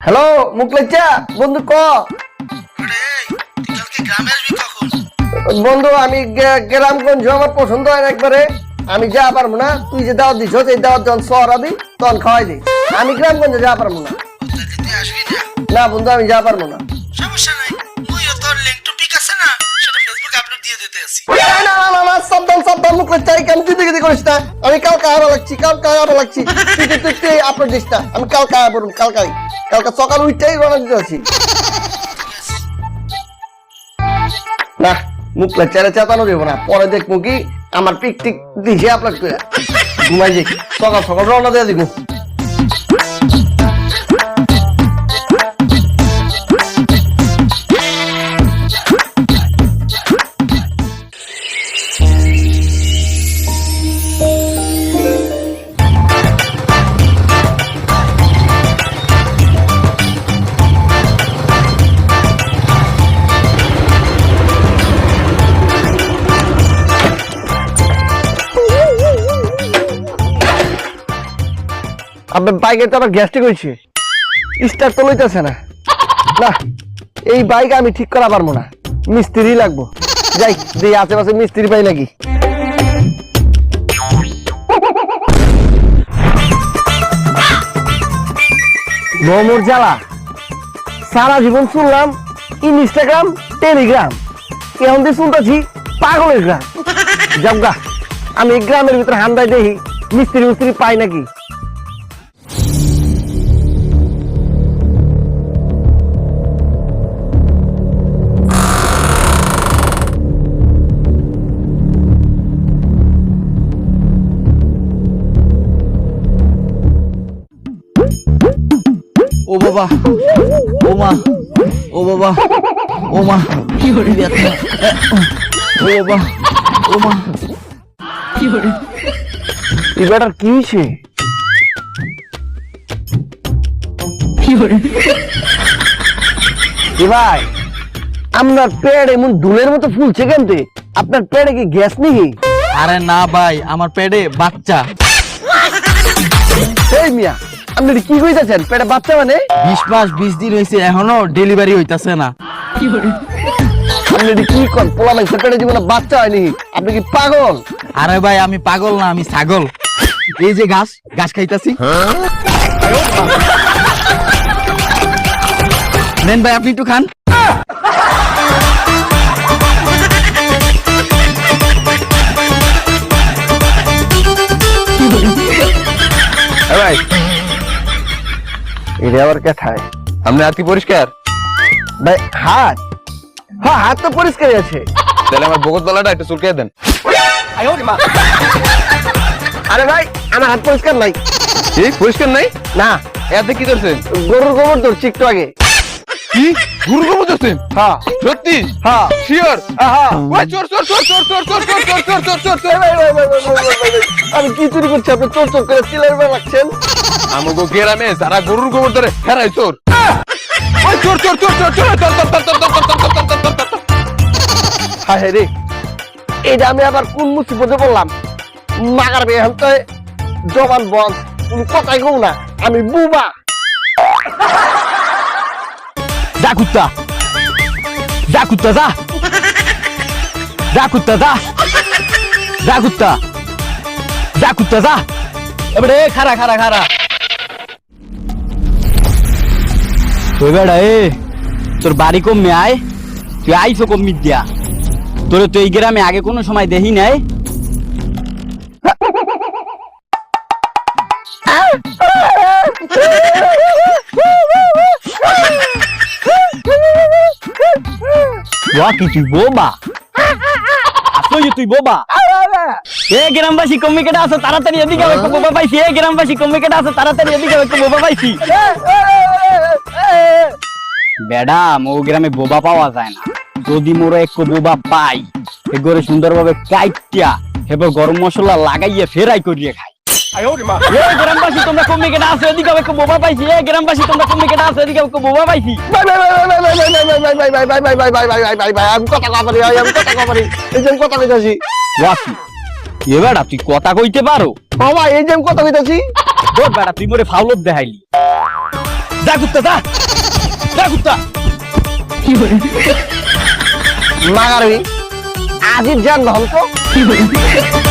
Hello মুকলেচা বন্ধু ক বন্ধু আমি গ্রামগঞ্জ আমার পছন্দ হয় না একবারে। আমি যা পারবো না, তুই যে দাওয়াত দিছ এই দাওয়াত যখন সরাবি তখন খাওয়াই দিই। আমি গ্রামগঞ্জে যা পারবো না। না বন্ধু আমি যা পারবো না। সমস্যা নাই, মুইও তোর লিংক টু পিক আছে না, সেটা ফেসবুকে আপলোড দিয়ে দিতে আছি। না না না না সাবধান মুকলেচা কেন তুই দিকে করিস না। আমি কালকে আবার লাগছি তুই আপলোড দিস না। আমি কালকে আবার কালকে সকাল উঠতেই রওনা দিতে আছি। না মুকলেচারে চেতানো দেবো না, পরে দেখবো কি আমার পিক টিক দিছে আপলোড করে ঘুমাই যাই। সকাল রওনা দিয়ে দিব। আপনার বাইকে তো আবার গ্যাস্ট্রিক হয়েছে, স্টার্ট তো লইতেছে না। না এই বাইক আমি ঠিক করা পারবো না, মিস্ত্রি লাগবো। যাই যে আশেপাশে মিস্ত্রি পাই নাকি। মোর জ্বালা সারা জীবন শুনলাম ইনস্টাগ্রাম টেলিগ্রাম, এখন দিয়ে শুনতেছি পাগলের গ্রাম। যাবগা আমি গ্রামের ভিতরে হান্দাই দেখি মিস্ত্রি পাই নাকি। ও বাবা, ও মা, ও বাবা, ও মা, কি হরে ব্যথা, ও বাবা, ও মা, কি হরে, এই বেটার কি হয়েছে? কি হরে, ভাই আপনার পেট এমন দুলের মতো ফুলছে কেনতে? আপনার পেটে কি গ্যাস নাকি? আরে না ভাই, আমার পেটে বাচ্চা। এই মিয়া আপনি কি কইতাছেন? পেটে বাচ্চা মানে 20 মাস 20 দিন হয়েছে, এখনো ডেলিভারি হইতাছে না। কি হরে, আপনি কি কোন পোলা মাইছে পেটে জীবনে বাচ্চা হয়নি? আপনি কি পাগল? আরে ভাই আমি পাগল না, আমি ছাগল। এই যে ঘাস খাইতাছি। নেন ভাই আপনি একটু খান। ভাই এটা আবার কেঠায়? আপনি হাত কি পরিষ্কার? ভাই হাত, হ্যাঁ হাত তো পরিষ্কারই আছে। তাহলে আমার বগত তলাটা একটু চুলকে দেন। আরে ভাই আমার হাত পরিষ্কার নাই। কি পরিষ্কার নাই? না এতে কি করছেন? গরুর গোবর ধরছি একটু আগে। কি গুরু গোবর ধরছেন? হ্যাঁ সত্যি? হ্যাঁ শিওর? হ্যাঁ। ওই চোর চোর চোর চোর চোর চোর চোর চোর চোর চোর চোর চোর। ভাই, আমি কি চুরি করছি? আপনি চোর চোর করে চিল্লার রাখছেন। আমাগো গ্রামে যারা গরুর গোবর ধরে হেরাই চোর। ওই চোর চোর চোর চোর চোর চোর চোর চোর চোর চোর চোর চোর চোর চোর চোর। হ্যাঁ রে এটা আমি আবার কোন মুসিবতে বললাম? মাগার বিয়ে এখন তো জবান বল কোন কথাই কম না, আমি বুবা। যা কুত্তা, যা কুত্তা, যা যা কুত্তা, যা যা কুত্তা, যা কুত্তা, যা। এবারে খারা খারা খারা তুই বেড়া তোর বাড়ি কমে আয়, তুই আইসো কমি দিয়া। তোর তো এই গ্রামে আগে কোনো সময় দেখি নাই। কি তুই বোবা? আসলে তুই বোবা? এ গ্রামবাসী কমে কেটে আসো তাড়াতাড়ি এদিকে, একটু বোবা পাইছি। এ গ্রামবাসী কমে কেটে আসো তাড়াতাড়ি এদিকে, একটু বোবা পাইছি। ম্যাডাম ও গ্রামে বোবা পাওয়া যায় না। যদি মোরা একটু বোবা পাই, এগরে সুন্দরভাবে কাইটিয়া এবার গরম মশলা লাগাইয়া ফেরাই করিয়ে খাই। গ্রামবাসী তোমরা কমে কেটে আসো এদিকে, একটু বোবা পাইছি। এ গ্রামবাসী তোমরা কমে কেটে আসো এদিকে, একটু বোবা পাইছি। আমি কথা কবারি, এই যে কথা কইতাছি। এবারা তুই কথা কইতে পারো? বাবা এই যে কথা কইতাছি। তোর বেড়া তুই মোরে ফাউলত দেখাইলি। যা কুত্তা যা যা কুত্তা মাগারবি আজির যান ধন তো